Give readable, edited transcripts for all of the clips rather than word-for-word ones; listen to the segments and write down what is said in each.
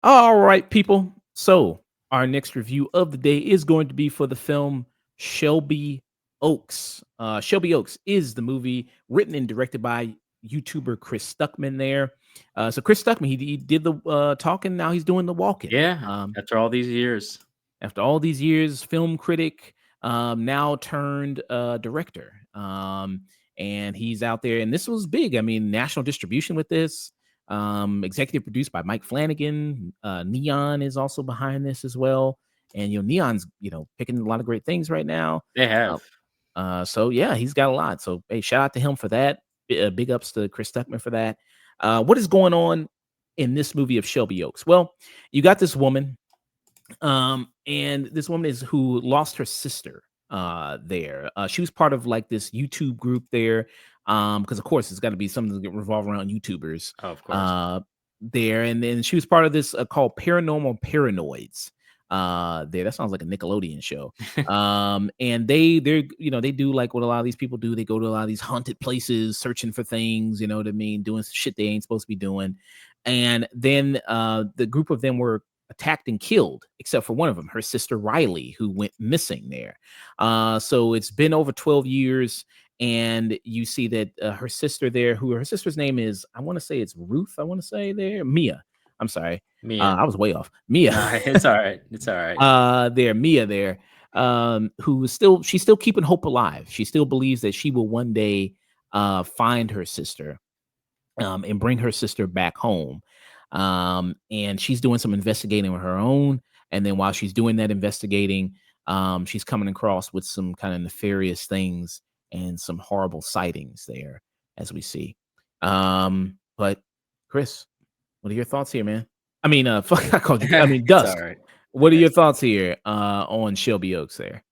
All right, people. So our next review of the day is going to be for the film Shelby Oaks. Shelby Oaks is the movie written and directed by YouTuber Chris Stuckman there. So Chris Stuckman, he did the talking, now he's doing the walking. Yeah, after all these years. After all these years, film critic, now turned director. And he's out there, and this was big. I mean, national distribution with this. Executive produced by Mike Flanagan. Neon is also behind this as well. And Neon's picking a lot of great things right now. They have. So yeah, he's got a lot. So hey, shout out to him for that. Big ups to Chris Stuckman for that. What is going on in this movie of Shelby Oaks? Well, you got this woman, and this woman is who lost her sister there. She was part of like this YouTube group there, because of course it's got to be something that revolve around YouTubers. Oh, of course. There, and then she was part of this called Paranormal Paranoids. There, that sounds like a Nickelodeon show. And they do like what a lot of these people do. They go to a lot of these haunted places searching for things, you know what I mean, doing shit they ain't supposed to be doing. And then the group of them were attacked and killed, except for one of them, her sister Riley, who went missing there. So it's been over 12 years, and you see that her sister there, who her sister's name is, I want to say it's Ruth. I want to say there, Mia. I'm sorry, Mia. I was way off. Mia. Nah, it's all right. It's all right. Mia there, she's still keeping hope alive. She still believes that she will one day find her sister, and bring her sister back home. And she's doing some investigating on her own. And then while she's doing that investigating, she's coming across with some kind of nefarious things and some horrible sightings there, as we see. But Chris, what are your thoughts here, man? I mean, fuck, I called you. I mean, Dusk. All right. What are your thoughts here on Shelby Oaks there?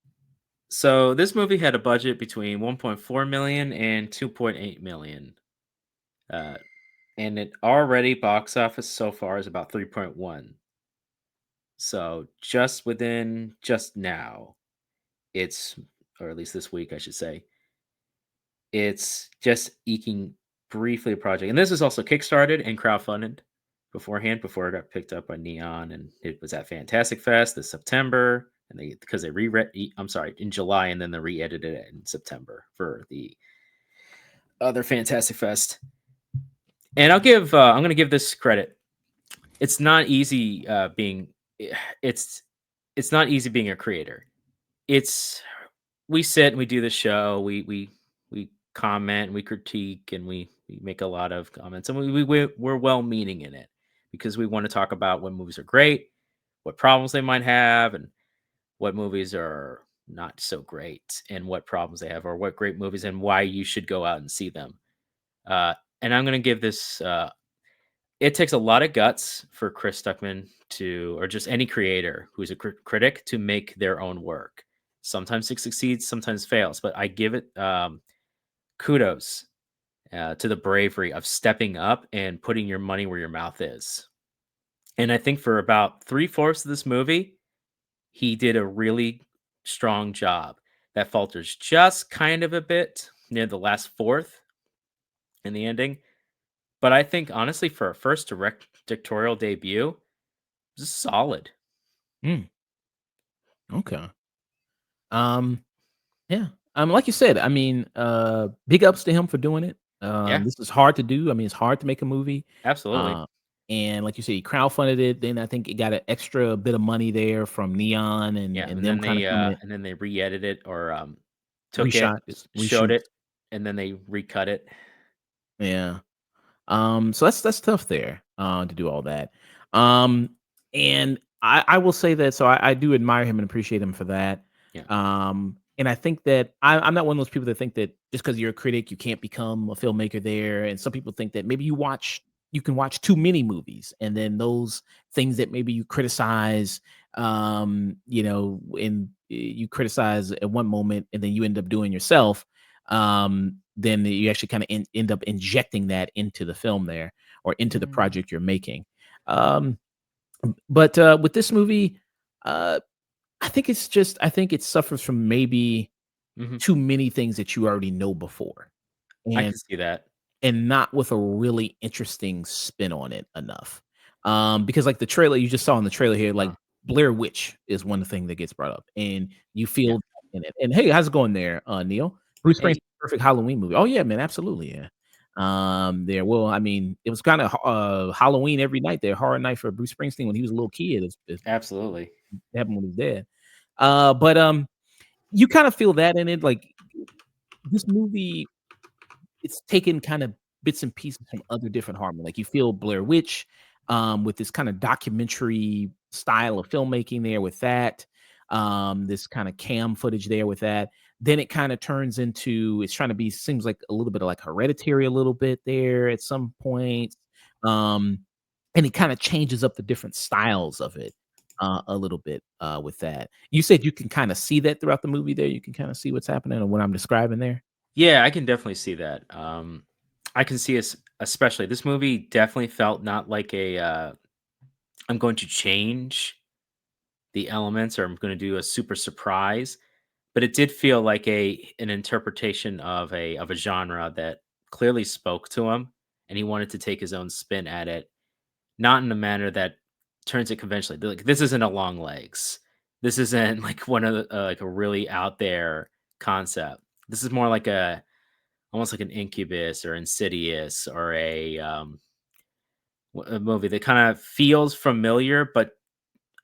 So this movie had a budget between 1.4 million and 2.8 million. And it already box office so far is about 3.1. So just now, or at least this week, I should say, it's just eking briefly a project. And this is also kickstarted and crowdfunded beforehand, before it got picked up by Neon, and it was at Fantastic Fest this September, and in July, and then they re-edited it in September for the other Fantastic Fest. And I'm going to give this credit. It's not easy it's not easy being a creator. We sit and we do the show, we comment, we critique, and we make a lot of comments, and we're well-meaning in it, because we want to talk about what movies are great, what problems they might have, and what movies are not so great, and what problems they have, or what great movies, and why you should go out and see them. And I'm going to give this, it takes a lot of guts for Chris Stuckman or just any creator who's a critic, to make their own work. Sometimes it succeeds, sometimes fails, but I give it kudos to the bravery of stepping up and putting your money where your mouth is. And I think for about 3/4 of this movie, he did a really strong job. That falters just kind of a bit near the last fourth in the ending. But I think, honestly, for a first directorial debut, this is solid. Okay. Yeah. Like you said, I mean, big ups to him for doing it. Yeah. This is hard to do. I mean, it's hard to make a movie. Absolutely. And like you said, he crowdfunded it. Then I think it got an extra bit of money there from Neon and them kind of coming in. And then they re-edited it, or Reshot, showed reshoot. it, and then they recut it. Yeah. So that's tough there, to do all that. And I will say that, so I do admire him and appreciate him for that. Yeah. And I think that I'm not one of those people that think that just because you're a critic, you can't become a filmmaker there. And some people think that maybe you can watch too many movies, and then those things that maybe you criticize, and you criticize at one moment, and then you end up doing yourself. Then you actually kind of end up injecting that into the film there, or into the project you're making. Um, but with this movie, uh, I think it suffers from maybe Mhm. too many things that you already know before, I and can see that. not with a really interesting spin on it enough. Because like the trailer you just saw in the trailer here, like Uh, Blair Witch is one thing that gets brought up, and you yeah. feel that in it. And hey, how's it going there, Neil? Bruce Springsteen's Hey. perfect Halloween movie. Oh yeah, man, absolutely, yeah. There. Well, I mean, it was kind of Halloween every night there, horror night for Bruce Springsteen when he was a little kid. It's Absolutely. happened when he's dead. But you kind of feel that in it, like this movie it's taken kind of bits and pieces from other different horror like, you feel Blair Witch, with this kinda documentary style of filmmaking there with that, this kinda cam footage there with that. Then it kinda turns into it's trying to be seems like a little bit of, like, Hereditary a little bit there at some point, um, and it kinda changes up the different styles of it, a little bit, with that. You said you can kinda see that throughout the movie there? You can kinda see what's happening or what I'm describing there? Yeah, I can definitely see that. I can see especially this movie definitely felt not like I'm going to change the elements or I'm going to do a super surprise, but it did feel like an interpretation of a genre that clearly spoke to him and he wanted to take his own spin at it, not in a manner that turns it conventionally. Like this isn't a long legs. This isn't like one of the, like a really out there concept. This is more like a almost like an Incubus or Insidious or a movie that kind of feels familiar, but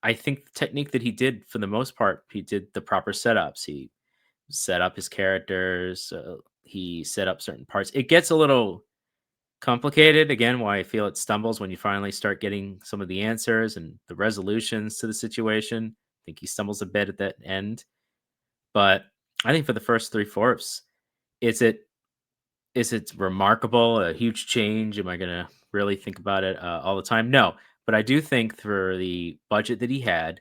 I think the technique that he did for the most part, he did the proper setups. He set up his characters. He set up certain parts. It gets a little complicated again. Why I feel it stumbles when you finally start getting some of the answers and the resolutions to the situation. I think he stumbles a bit at that end, but I think for the first three fourths, is it is it remarkable, a huge change? Am I gonna really think about it, all the time? No, but I do think for the budget that he had,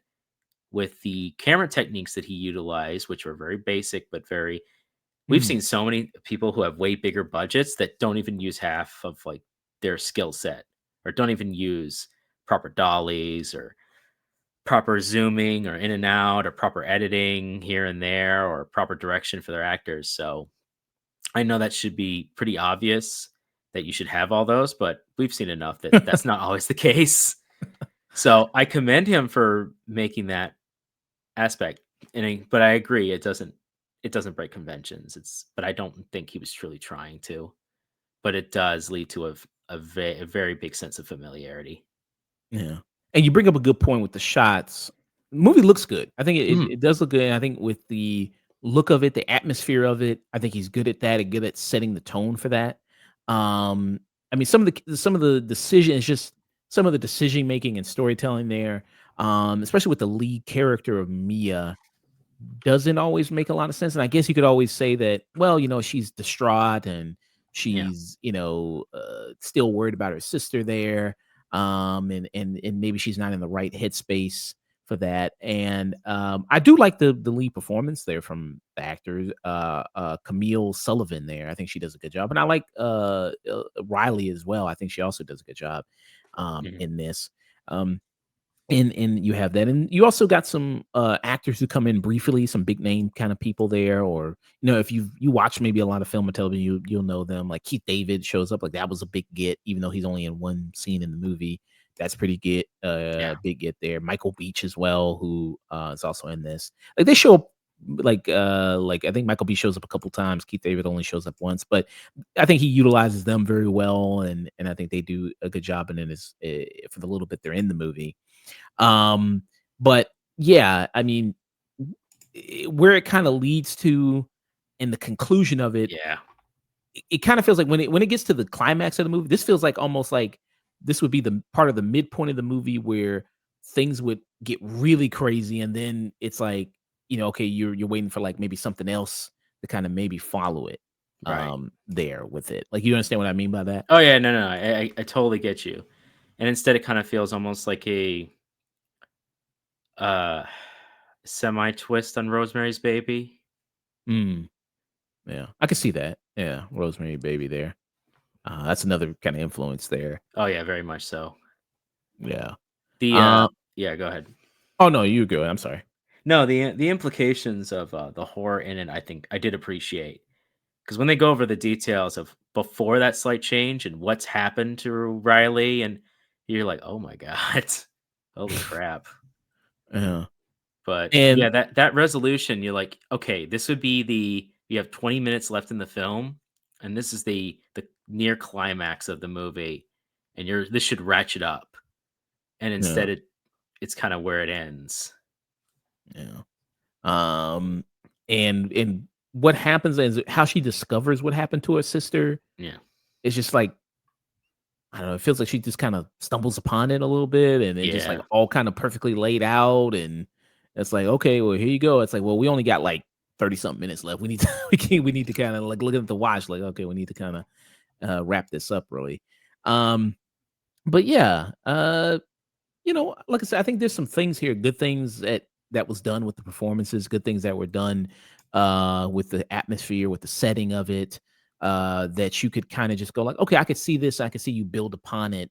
with the camera techniques that he utilized, which were very basic, but very we've Mm. seen so many people who have way bigger budgets that don't even use half of, like, their skill set, or don't even use proper dollies, or proper zooming, or in and out, or proper editing here and there, or proper direction for their actors, so I know that should be pretty obvious that you should have all those, but we've seen enough that that's not always the case. So I commend him for making that aspect. But I agree, it doesn't break conventions. But I don't think he was truly trying to. But it does lead to a very big sense of familiarity. Yeah. And you bring up a good point with the shots. Movie looks good. I think Mhm. it does look good. And I think with the look of it, the atmosphere of it, I think he's good at that and good at setting the tone for that. Um, I mean, some of the decisions, just some of the decision making and storytelling there, especially with the lead character of Mia, doesn't always make a lot of sense, and I guess you could always say that, well, she's distraught and Yeah. she's, still worried about her sister there, and maybe she's not in the right headspace for that, and, I do like the lead performance there from the actors, Camille Sullivan there, I think she does a good job, and I like, Riley as well, I think she also does a good job, Mhm. in this, um and you have that, and you also got some, actors who come in briefly, some big name kinda people there, or, if you watch maybe a lot of film and television, you'll know them, like Keith David shows up, like, that was a big get, even though he's only in one scene in the movie. That's pretty get Yeah. big get there. Michael Beach as well, who, is also in this. Like, they show up, I think Michael B shows up a couple times, Keith David only shows up once, but I think he utilizes them very well, and I think they do a good job in this, for the little bit they're in the movie. Um, but yeah, I mean, where it kind of leads to and the conclusion of it, Yeah. it kind of feels like when it gets to the climax of the movie, this feels like almost like this would be the part of the midpoint of the movie where things would get really crazy, and then it's like, okay, you're waiting for like maybe something else to kind of maybe follow it Right. there with it. Like you understand what I mean by that? Oh, yeah, no, no, no, I totally get you. And instead, it kinda feels almost like uh, semi twist on Rosemary's Baby. Mm, yeah, I can see that. Yeah, Rosemary Baby there. That's another kind of influence there. Oh, yeah, very much so. Yeah. The Uh, yeah, go ahead. oh no, you good. I'm sorry. No, the implications of the horror in it, I think I did appreciate because when they go over the details of before that slight change and what's happened to Riley, and you're like, oh my god, holy crap. Yeah. But yeah, And that resolution, you're like, okay, this would be you have 20 minutes left in the film, and this is the near climax of the movie, and this should ratchet up, and yeah, instead it's kind of where it ends. yeah. Um, and what happens is how she discovers what happened to her sister. Yeah. It's just like I don't know. It feels like she just kind of stumbles upon it a little bit, and it just like Yeah. all kind of perfectly laid out, and it's like okay, well here you go. It's like well we only got like 30 something minutes left. We need to we need to kind of like look at the watch. Like okay, we need to kind of wrap this up really. Um, but yeah, like I said, I think there's some things here, good things that was done with the performances, good things that were done with the atmosphere, with the setting of it, that you could kind of just go like, okay, I could see this, I could see you build upon it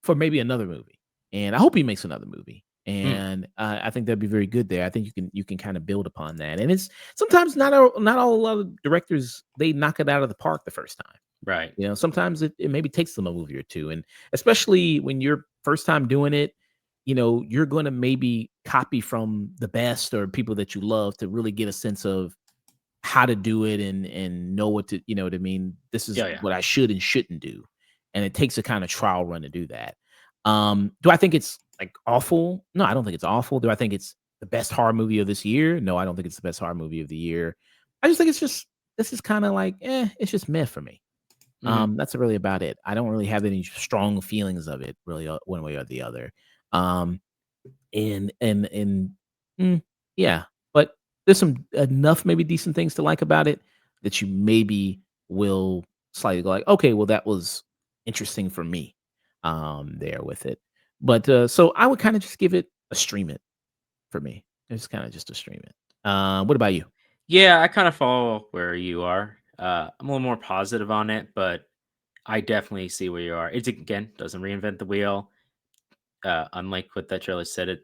for maybe another movie. And I hope he makes another movie. Mm, And I think that'd be very good there. I think you can kind of build upon that. And it's sometimes not all a lot of directors they knock it out of the park the first time. right. Sometimes it maybe takes them a movie or two, and especially when you're first time doing it, you're going to maybe copy from the best or people that you love to really get a sense of how to do it and know what to, what I mean. This is Yeah, yeah. what I should and shouldn't do, and it takes a kind of trial run to do that. Do I think it's like awful? No, I don't think it's awful. Do I think it's the best horror movie of this year? No, I don't think it's the best horror movie of the year. I just think it's just this is kind of like, it's just meh for me. Mhm. That's really about it. I don't really have any strong feelings of it really one way or the other. Um, and mm, yeah, but there's some enough maybe decent things to like about it that you maybe will slightly go like, okay, well that was interesting for me. There with it, but so I would kind of just give it a stream it for me. It's kind of just a stream it. What about you? Yeah, I kinda follow where you are. I'm a little more positive on it, but I definitely see where you are. It again, doesn't reinvent the wheel. Unlike what that trailer said, it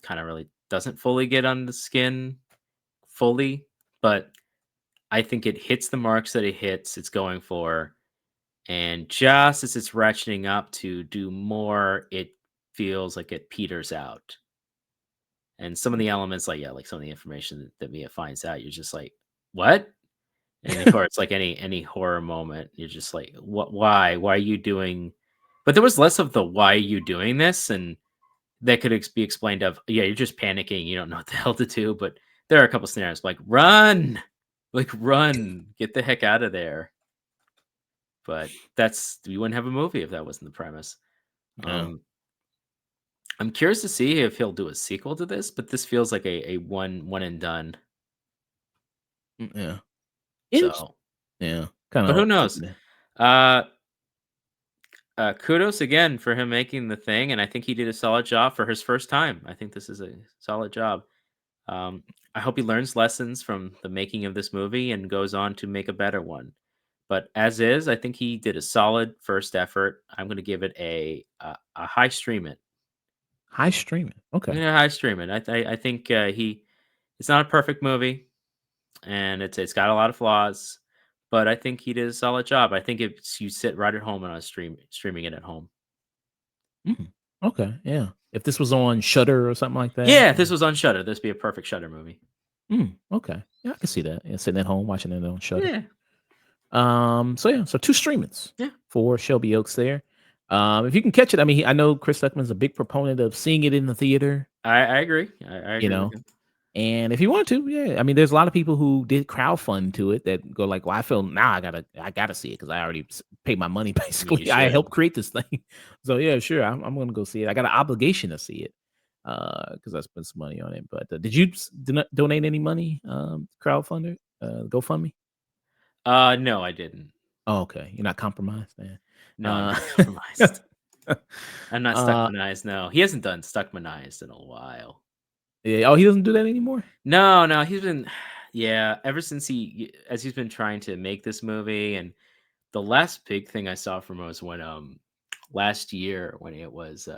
kinda really doesn't fully get on the skin fully, but I think it hits the marks that it's going for, and just as it's ratcheting up to do more, it feels like it peters out. And some of the elements, like, yeah, like some of the information that Mia finds out, you're just like, "What?" And of course, like any horror moment, you're just like, "What? Why? Why are you doing?" But there was less of the "Why are you doing this?" and that could be explained of, "Yeah, you're just panicking. You don't know what the hell to do." But there are a couple scenarios like, "Run, like run, get the heck out of there." But that's we wouldn't have a movie if that wasn't the premise. Yeah, Um, I'm curious to see if he'll do a sequel to this, but this feels like a one and done. yeah, So, yeah, kind but who of. knows? Uh, Kudos again for him making the thing, and I think he did a solid job for his first time. I think this is a solid job. Um, I hope he learns lessons from the making of this movie and goes on to make a better one. But as is, I think he did a solid first effort. I'm going to give it a high stream it. High streaming. I'm Okay. going to high stream it. I think it's not a perfect movie, and it's got a lot of flaws, but I think he did a solid job. I think it's you sit right at home and on streaming it at home. Mm, okay, yeah. If this was on Shutter or something like that, Yeah, if this was on Shutter, this would be a perfect Shutter movie. okay. Yeah, I can see that. Yeah, sitting at home watching it on Shutter. Yeah, So yeah, so 2 streamings yeah, for Shelby Oaks there. If you can catch it, I mean, I know Chris Stuckman's a big proponent of seeing it in the theater, I agree. I you agree with know, him. and if you want to, yeah, I mean, there's a lot of people who did crowdfund to it that go like, "Well, I feel now I gotta see it because I already paid my money You basically. I should. helped create this thing, so yeah, sure, I'm gonna go see it. I got an obligation to see it because I spent some money on it. But did you donate any money, crowdfunder, GoFundMe? No, I didn't. Oh, okay, you're not compromised, man. No, I'm Uh, not compromised. I'm not uh, Stuckmanized. No, he hasn't done Stuckmanized in a while. yeah. Oh, he doesn't do that anymore. No, no, he's been, yeah, ever since as he's been trying to make this movie, and the last big thing I saw from him was when last year when it was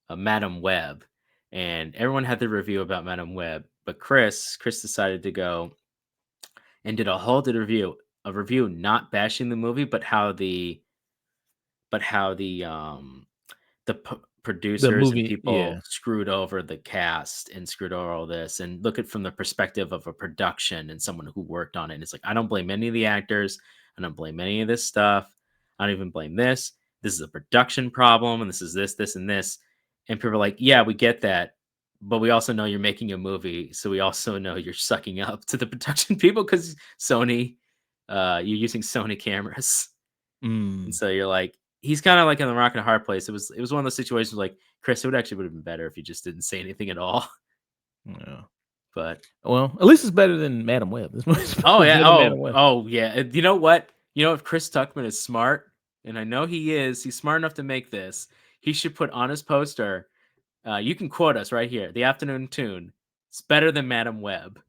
Madam Web, and everyone had the review about Madam Web, but Chris decided to go and did a whole did a review not bashing the movie, but how the The producers and movie, people yeah. screwed over the cast and screwed over all this, and look at from the perspective of a production and someone who worked on it. And it's like, I don't blame any of the actors. I don't blame any of this stuff. I don't even blame this. This is a production problem, and this is this, and this. And people are like, yeah, we get that. But we also know you're making a movie. So we also know you're sucking up to the production people because Sony, you're using Sony cameras. And Mm, so you're like, he's kind of like in the rock and a hard place. It was one of those situations like, Chris, it would have been better if you just didn't say anything at all. yeah. But Well, at least it's better than Madam Web. This movie's oh yeah, better than Madam Web. yeah. And you know what? You know, if Chris Tuckman is smart, and I know he is, he's smart enough to make this. He should put on his poster. You can quote us right here. The Afternoon Tune. It's better than Madam Web.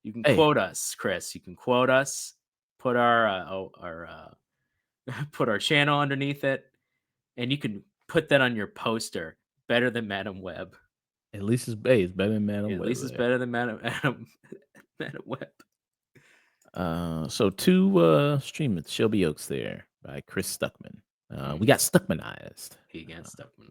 You can Hey, quote us, Chris. You can quote us. Put put our channel underneath it, and you can put that on your poster. Better than Madam Web. at least it's better than Madam At Web least it's there. better than Madam Web. So two streamers, Shelby Oaks there by Chris Stuckman. We got Stuckmannized. He against Stuckman.